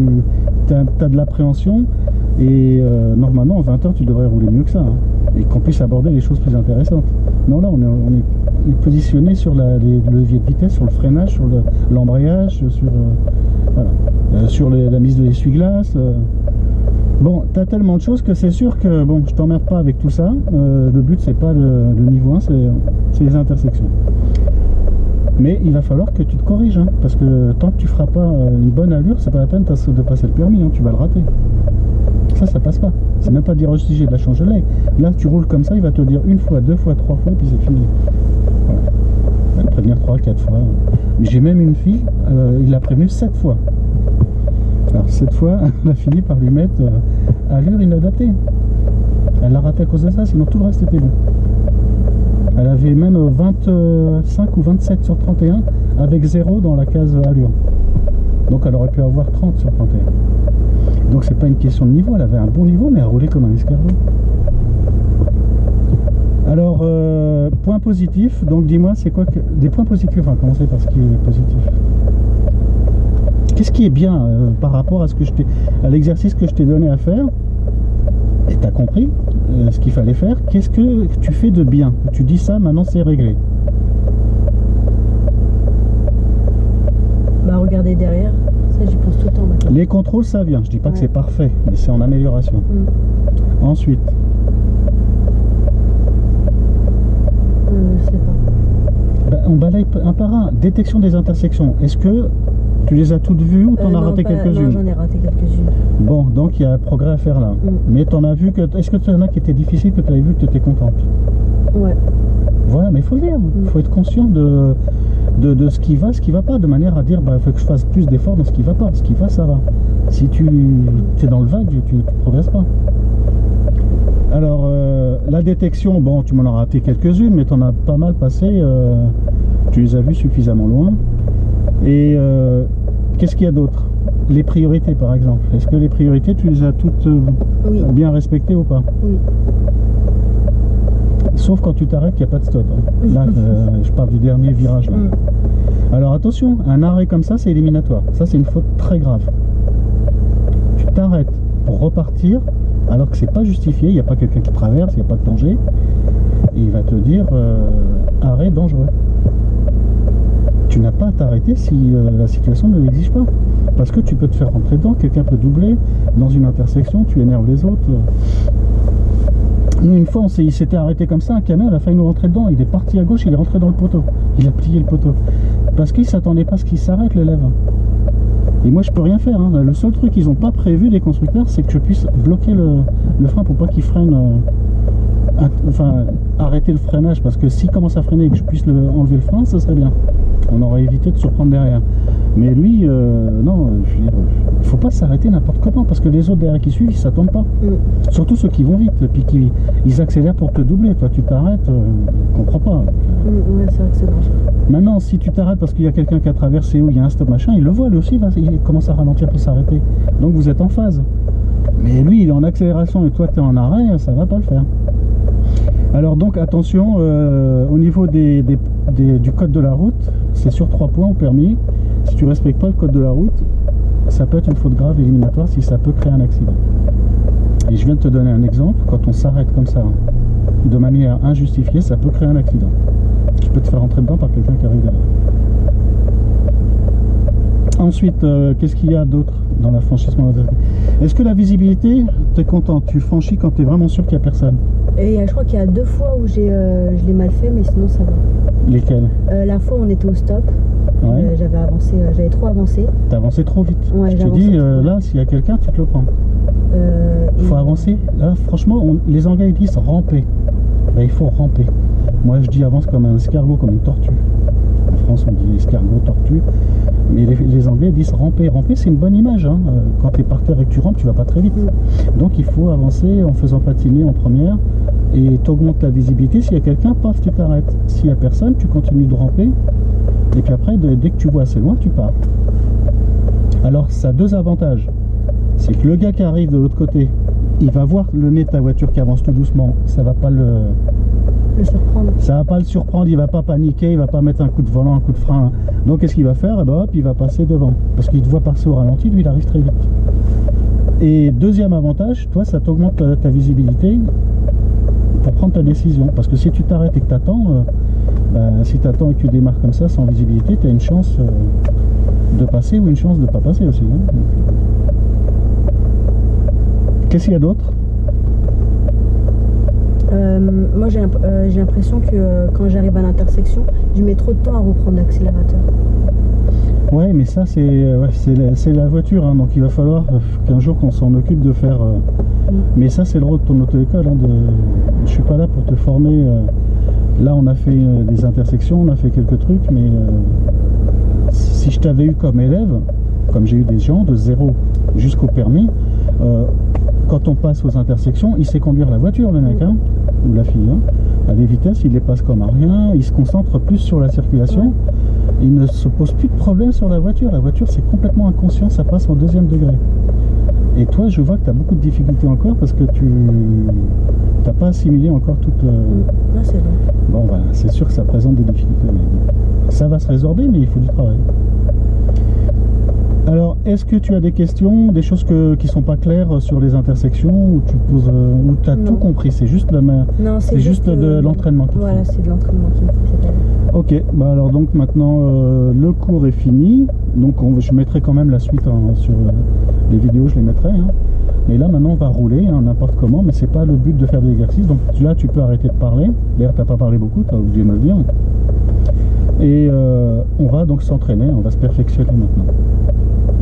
as de l'appréhension, et normalement, en 20 heures, tu devrais rouler mieux que ça, hein, et qu'on puisse aborder les choses plus intéressantes. Non, là, on est positionné sur le levier de vitesse, sur le freinage, sur l'embrayage, sur la mise de l'essuie-glace. Bon, t'as tellement de choses que c'est sûr que bon, je t'emmerde pas avec tout ça. Le but c'est pas le niveau 1, c'est les intersections. Mais il va falloir que tu te corriges, hein, parce que tant que tu feras pas une bonne allure, c'est pas la peine de passer le permis, hein, tu vas le rater. Ça passe pas. C'est même pas dire aussi j'ai de la change de lait. Là, tu roules comme ça, il va te dire une fois, deux fois, trois fois, puis c'est fini. Voilà. Il va te prévenir 3, 4 fois. Mais j'ai même une fille, il l'a prévenu 7 fois. Alors cette fois, elle a fini par lui mettre allure inadaptée. Elle l'a raté à cause de ça, sinon tout le reste était bon. Elle avait même 25 ou 27 sur 31 avec 0 dans la case allure. Donc elle aurait pu avoir 30 sur 31. Donc c'est pas une question de niveau, elle avait un bon niveau mais elle roulait comme un escargot. Alors, point positif, donc dis-moi c'est quoi des points positifs, on va commencer par ce qui est positif. Qu'est-ce qui est bien par rapport à l'exercice que je t'ai donné à faire? Et tu as compris ce qu'il fallait faire. Qu'est-ce que tu fais de bien? Tu dis ça, maintenant c'est réglé. Bah, regardez derrière, ça j'y pense tout le temps maintenant. Les contrôles, ça vient. Je dis pas que Ouais. c'est parfait, mais c'est en amélioration. Ensuite, Je sais pas. bah, on balaye un par un. Détection des intersections. Est-ce que tu les as toutes vues ou t'en as Non, raté Non, quelques-unes? j'en ai raté quelques-unes. Bon, donc il y a un progrès à faire là. Mais t'en as vu que. Est-ce que tu en as qui étaient difficiles que tu avais vu que tu étais contente? Ouais. Voilà, mais il faut le dire. Il faut être conscient de ce qui va pas, de manière à dire, bah, il faut que je fasse plus d'efforts dans ce qui va pas. Ce qui va, ça va. Si tu es dans le vague, tu ne progresses pas. Alors, la détection, bon, tu m'en as raté quelques-unes, mais tu en as pas mal passé. Tu les as vues suffisamment loin. Et qu'est-ce qu'il y a d'autre? Les priorités par exemple. Est-ce que les priorités, tu les as toutes Oui. bien respectées ou pas? Oui. Sauf quand tu t'arrêtes, il n'y a pas de stop. Hein. Là, je parle du dernier virage. Là. Alors attention, un arrêt comme ça, c'est éliminatoire. Ça, c'est une faute très grave. Tu t'arrêtes pour repartir, alors que c'est pas justifié, il n'y a pas quelqu'un qui traverse, il n'y a pas de danger. Et il va te dire arrêt dangereux. Tu n'as pas à t'arrêter si la situation ne l'exige pas. Parce que tu peux te faire rentrer dedans, quelqu'un peut doubler dans une intersection, tu énerves les autres. Nous, une fois, il s'était arrêté comme ça, un camion, il a failli nous rentrer dedans. Il est parti à gauche, il est rentré dans le poteau. Il a plié le poteau. Parce qu'il ne s'attendait pas à ce qu'il s'arrête, l'élève. Et moi, je peux rien faire. Hein. Le seul truc qu'ils n'ont pas prévu, les constructeurs, c'est que je puisse bloquer le frein pour pas qu'il freine. Enfin, arrêter le freinage. Parce que s'il commence à freiner et que je puisse enlever le frein, ça serait bien. On aurait évité de se reprendre derrière. Mais lui, non, je veux dire, il faut pas s'arrêter n'importe comment. Parce que les autres derrière qui suivent, ils s'attendent pas. Surtout ceux qui vont vite. Puis ils accélèrent pour te doubler. Toi, tu t'arrêtes, je comprends pas. Ouais, c'est vrai que c'est dangereux. Maintenant, si tu t'arrêtes parce qu'il y a quelqu'un qui a traversé ou il y a un stop machin, il le voit lui aussi, il commence à ralentir pour s'arrêter. Donc vous êtes en phase. Mais lui, il est en accélération et toi, tu es en arrêt, ça va pas le faire. Alors donc attention, au niveau du code de la route, c'est sur 3 points au permis. Si tu respectes pas le code de la route, ça peut être une faute grave éliminatoire si ça peut créer un accident. Et je viens de te donner un exemple, quand on s'arrête comme ça, de manière injustifiée, ça peut créer un accident. Tu peux te faire rentrer dedans par quelqu'un qui arrive derrière. Ensuite, qu'est-ce qu'il y a d'autre dans l'affranchissement? Est-ce que la visibilité, tu es content? Tu franchis quand tu es vraiment sûr qu'il n'y a personne? Et je crois qu'il y a 2 fois où je l'ai mal fait, mais sinon ça va. Lesquelles? La fois où on était au stop, ouais. J'avais avancé, j'avais trop avancé. T'as avancé trop vite. Ouais, je te dis, là, s'il y a quelqu'un, tu te le prends. Il faut avancer. Là, franchement, les Anglais ils disent ramper. Ben, il faut ramper. Moi, je dis avance comme un escargot, comme une tortue. En France, on dit escargot, tortue. Mais les Anglais disent ramper. Ramper, c'est une bonne image. Hein. Quand tu es par terre et que tu rampes, tu vas pas très vite. Donc, il faut avancer en faisant patiner en première. Et tu augmentes ta visibilité. S'il y a quelqu'un, paf, tu t'arrêtes. S'il y a personne, tu continues de ramper. Et puis après, dès que tu vois assez loin, tu pars. Alors, ça a 2 avantages. C'est que le gars qui arrive de l'autre côté, il va voir le nez de ta voiture qui avance tout doucement. Ça va pas le surprendre. Ça va pas le surprendre, il va pas paniquer, il va pas mettre un coup de volant, un coup de frein. Donc qu'est-ce qu'il va faire? Eh ben, hop, il va passer devant. Parce qu'il te voit passer au ralenti, lui il arrive très vite. Et deuxième avantage, toi ça t'augmente ta visibilité pour prendre ta décision. Parce que si tu t'arrêtes et que tu attends, si tu attends et que tu démarres comme ça sans visibilité, tu as une chance de passer ou une chance de pas passer aussi. Hein. Qu'est-ce qu'il y a d'autre? Moi j'ai l'impression que quand j'arrive à l'intersection, je mets trop de temps à reprendre l'accélérateur. Ouais, mais ça c'est la voiture, hein, donc il va falloir qu'un jour qu'on s'en occupe de faire. Mais ça c'est le rôle de ton auto-école. Hein, je suis pas là pour te former. Là on a fait des intersections, on a fait quelques trucs, mais si je t'avais eu comme élève, comme j'ai eu des gens de 0 jusqu'au permis, quand on passe aux intersections, il sait conduire la voiture, le mec, hein, ou la fille. Hein. À des vitesses, il les passe comme à rien, il se concentre plus sur la circulation, il ne se pose plus de problème sur la voiture. La voiture, c'est complètement inconscient, ça passe en 2e degré. Et toi, je vois que tu as beaucoup de difficultés encore parce que tu n'as pas assimilé encore toute... Là, c'est vrai. Bon, voilà, c'est sûr que ça présente des difficultés, mais ça va se résorber, mais il faut du travail. Alors, est-ce que tu as des questions, des choses qui ne sont pas claires sur les intersections où tu as tout compris? C'est juste, c'est juste de l'entraînement qu'il faut. Voilà, c'est de l'entraînement qu'il faut. Ok, bah alors donc maintenant le cours est fini. Donc je mettrai quand même la suite sur les vidéos, je les mettrai. Hein. Mais là maintenant on va rouler n'importe comment, mais c'est pas le but de faire des exercices. Donc là tu peux arrêter de parler. D'ailleurs tu n'as pas parlé beaucoup, tu as oublié de me le dire. Et on va donc s'entraîner, on va se perfectionner maintenant.